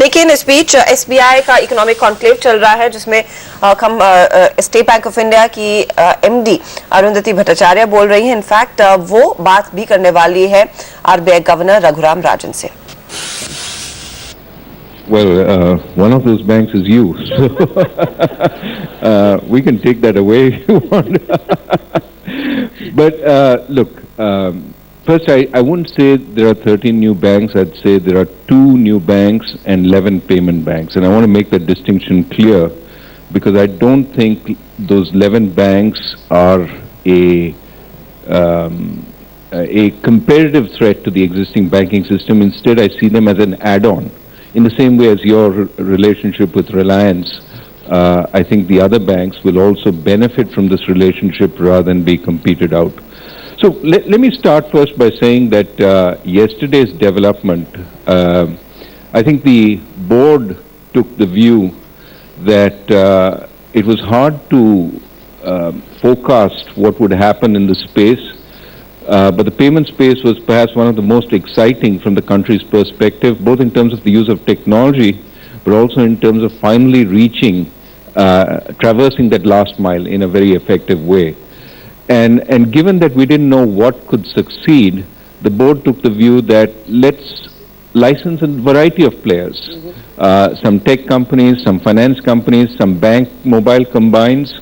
लेकिन इस बीच SBI का इकोनॉमिक कॉन्क्लेव चल रहा है, जिसमें स्टेट बैंक ऑफ इंडिया की MD अरुंधति भट्टाचार्य बोल रही हैं। इनफैक्ट वो बात भी करने वाली है RBI गवर्नर रघुराम राजन से। Well, one of those banks is you, so we can take that away if you want. But look, first I wouldn't say there are 13 new banks. I'd say there are 2 new banks and 11 payment banks. And I want to make that distinction clear, because I don't think those 11 banks are a competitive threat to the existing banking system. Instead, I see them as an add-on. In the same way as your relationship with Reliance, I think the other banks will also benefit from this relationship rather than be competed out. So let me start first by saying that yesterday's development, I think the board took the view that it was hard to forecast what would happen in the space. But the payment space was perhaps one of the most exciting from the country's perspective, both in terms of the use of technology, but also in terms of finally reaching, traversing that last mile in a very effective way. And given that we didn't know what could succeed, the board took the view that let's license a variety of players, some tech companies, some finance companies, some bank mobile combines,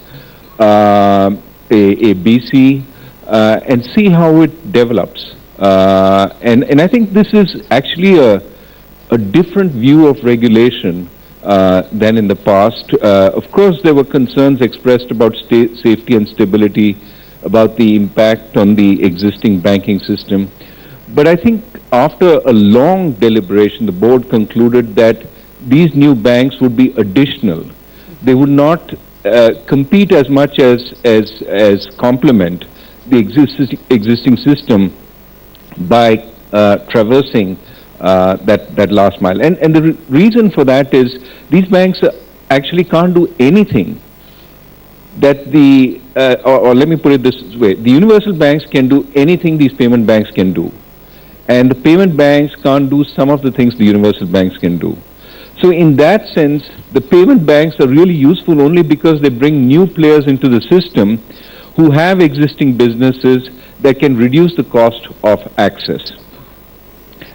a BC, and see how it develops. And I think this is actually a different view of regulation than in the past. Of course, there were concerns expressed about safety and stability, about the impact on the existing banking system. But I think after a long deliberation, the board concluded that these new banks would be additional. They would not compete as much as complement the existing system by traversing that last mile. And the reason for that is these banks actually can't do anything that or let me put it this way, the universal banks can do anything these payment banks can do. And the payment banks can't do some of the things the universal banks can do. So in that sense, the payment banks are really useful only because they bring new players into the system who have existing businesses that can reduce the cost of access.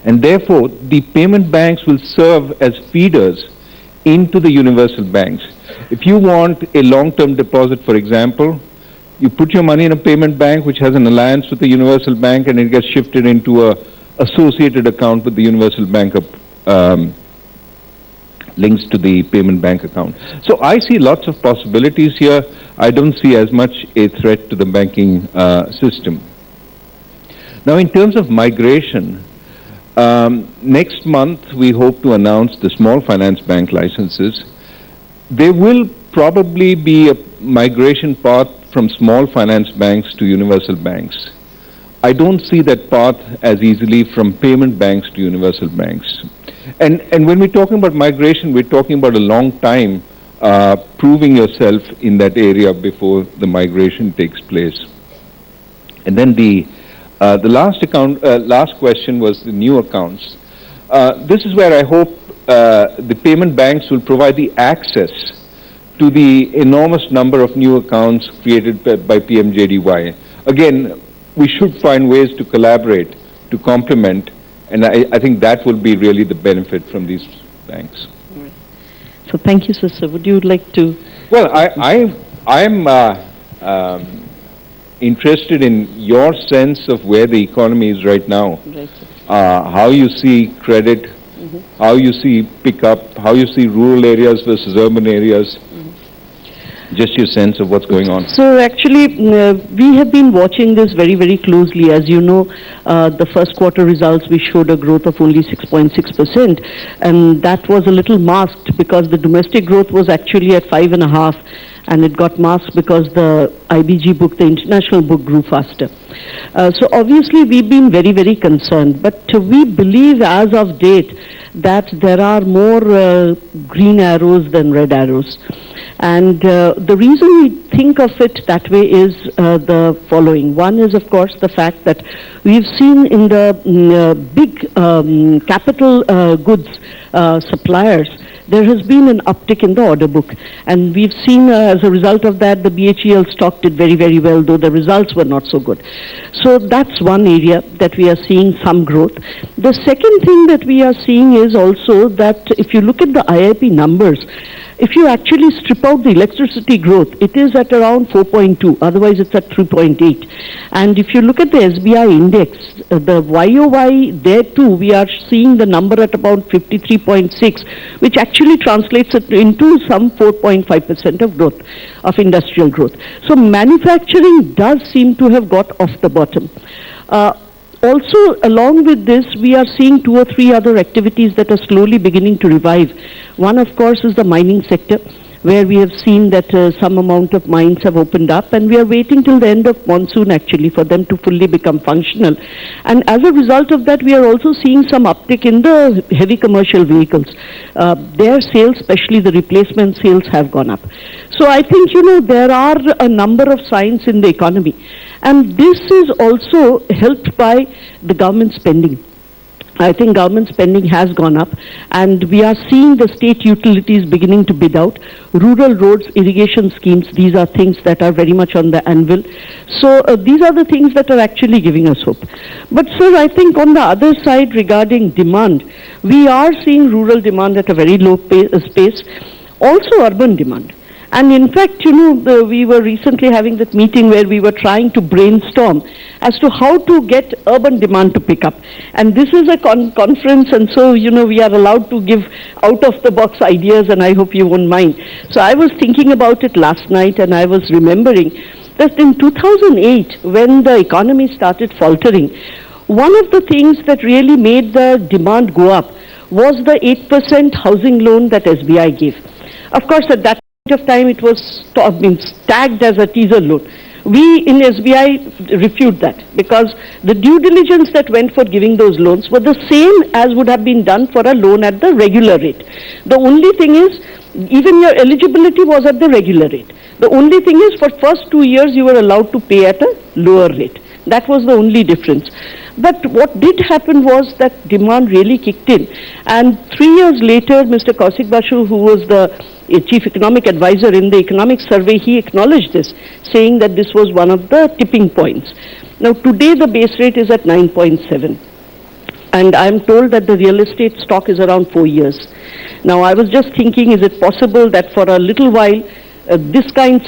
And therefore, the payment banks will serve as feeders into the universal banks. If you want a long-term deposit, for example, you put your money in a payment bank which has an alliance with the universal bank, and it gets shifted into a associated account with the universal bank links to the payment bank account. So I see lots of possibilities here. I don't see as much a threat to the banking system. Now, in terms of migration, next month we hope to announce the small finance bank licenses. There will probably be a migration path from small finance banks to universal banks. I don't see that path as easily from payment banks to universal banks. And when we're talking about migration, we're talking about a long time proving yourself in that area before the migration takes place. And then the last question was the new accounts. This is where I hope the payment banks will provide the access to the enormous number of new accounts created by PMJDY. Again, we should find ways to collaborate, to complement, and I think that will be really the benefit from these banks. So thank you, sir. Would you like to? Well, I'm interested in your sense of where the economy is right now, right. How you see credit, how you see pickup, how you see rural areas versus urban areas. Just your sense of what's going on. So actually, we have been watching this very, very closely. As you know, the first quarter results, we showed a growth of only 6.6%. And that was a little masked because the domestic growth was actually at 5.5%. And it got masked because the IBG book, the international book, grew faster. So obviously, we've been very, very concerned. But we believe as of date that there are more green arrows than red arrows. And the reason we think of it that way is the following. One is, of course, the fact that we've seen in the big capital goods suppliers, there has been an uptick in the order book. And we've seen as a result of that, the BHEL stock did very, very well, though the results were not so good. So that's one area that we are seeing some growth. The second thing that we are seeing is also that if you look at the IIP numbers, if you actually strip out the electricity growth, it is at around 4.2, otherwise it's at 3.8. And if you look at the SBI index, the YOY there too, we are seeing the number at about 53.6, which actually translates it into some 4.5% of growth, of industrial growth. So manufacturing does seem to have got off the bottom. Also, along with this, we are seeing 2 or 3 other activities that are slowly beginning to revive. One, of course, is the mining sector, where we have seen that some amount of mines have opened up, and we are waiting till the end of monsoon, actually, for them to fully become functional. And as a result of that, we are also seeing some uptick in the heavy commercial vehicles. Their sales, especially the replacement sales, have gone up. So I think, there are a number of signs in the economy. And this is also helped by the government spending. I think government spending has gone up, and we are seeing the state utilities beginning to bid out. Rural roads, irrigation schemes, these are things that are very much on the anvil. So these are the things that are actually giving us hope. But sir, I think on the other side regarding demand, we are seeing rural demand at a very low pace, also urban demand. And in fact, we were recently having that meeting where we were trying to brainstorm as to how to get urban demand to pick up. And this is a conference, and so, we are allowed to give out-of-the-box ideas, and I hope you won't mind. So I was thinking about it last night, and I was remembering that in 2008, when the economy started faltering, one of the things that really made the demand go up was the 8% housing loan that SBI gave. Of course, at that of time it was tagged as a teaser loan. We in SBI refute that, because the due diligence that went for giving those loans were the same as would have been done for a loan at the regular rate. The only thing is, even your eligibility was at the regular rate. The only thing is, for first 2 years you were allowed to pay at a lower rate. That was the only difference. But what did happen was that demand really kicked in. And 3 years later, Mr. Kaushik Basu, who was the chief economic advisor in the economic survey, he acknowledged this, saying that this was one of the tipping points. Now today the base rate is at 9.7. And I'm told that the real estate stock is around 4 years. Now I was just thinking, is it possible that for a little while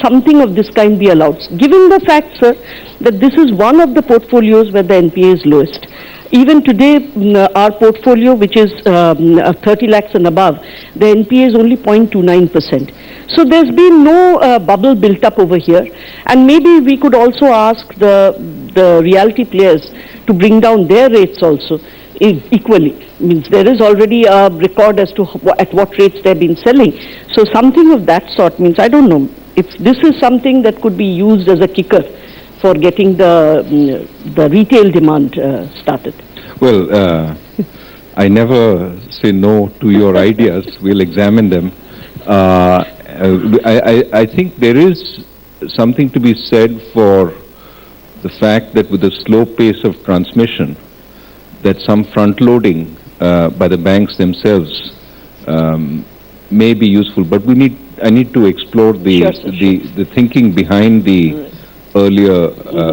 something of this kind be allowed? Given the fact, sir, that this is one of the portfolios where the NPA is lowest. Even today, our portfolio, which is 30 lakhs and above, the NPA is only 0.29%. So there's been no bubble built up over here. And maybe we could also ask the realty players to bring down their rates also equally. Means there is already a record as to at what rates they've been selling. So something of that sort means, I don't know, if this is something that could be used as a kicker for getting the retail demand started. Well, I never say no to your ideas. We'll examine them. I think there is something to be said for the fact that with the slow pace of transmission, that some front-loading by the banks themselves may be useful. But I need to explore the thinking behind the earlier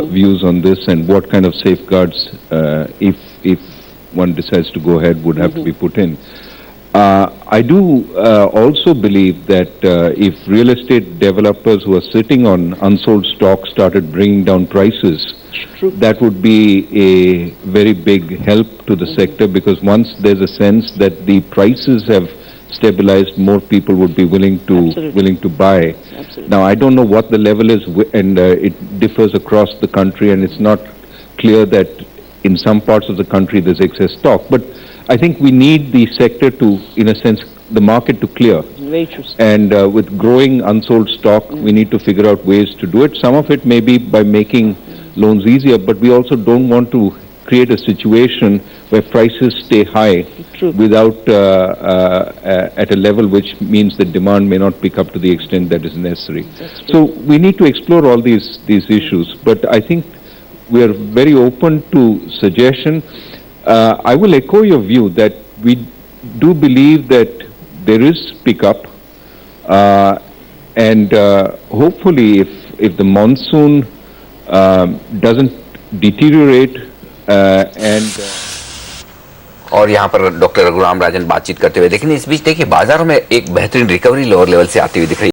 views on this, and what kind of safeguards, if one decides to go ahead, would have to be put in. I do also believe that if real estate developers who are sitting on unsold stock started bringing down prices, that would be a very big help to the sector, because once there's a sense that the prices have stabilized, more people would be willing to buy. Absolutely. Now, I don't know what the level is, and it differs across the country, and it's not clear that in some parts of the country there's excess stock. But I think we need the sector to, in a sense, the market to clear. Very true. And with growing unsold stock, we need to figure out ways to do it. Some of it may be by making loans easier, but we also don't want to create a situation where prices stay high True. without at a level which means that demand may not pick up to the extent that is necessary. So we need to explore all these issues, but I think we are very open to suggestion. I will echo your view that we do believe that there is pickup, and hopefully if the monsoon doesn't deteriorate and और यहाँ पर doctor Raghuram Rajan बातचीत करते हुए, लेकिन इस बीच देखिए बाजारों में एक बेहतरीन रिकवरी लोअर लेवल से आती हुई दिख रही है।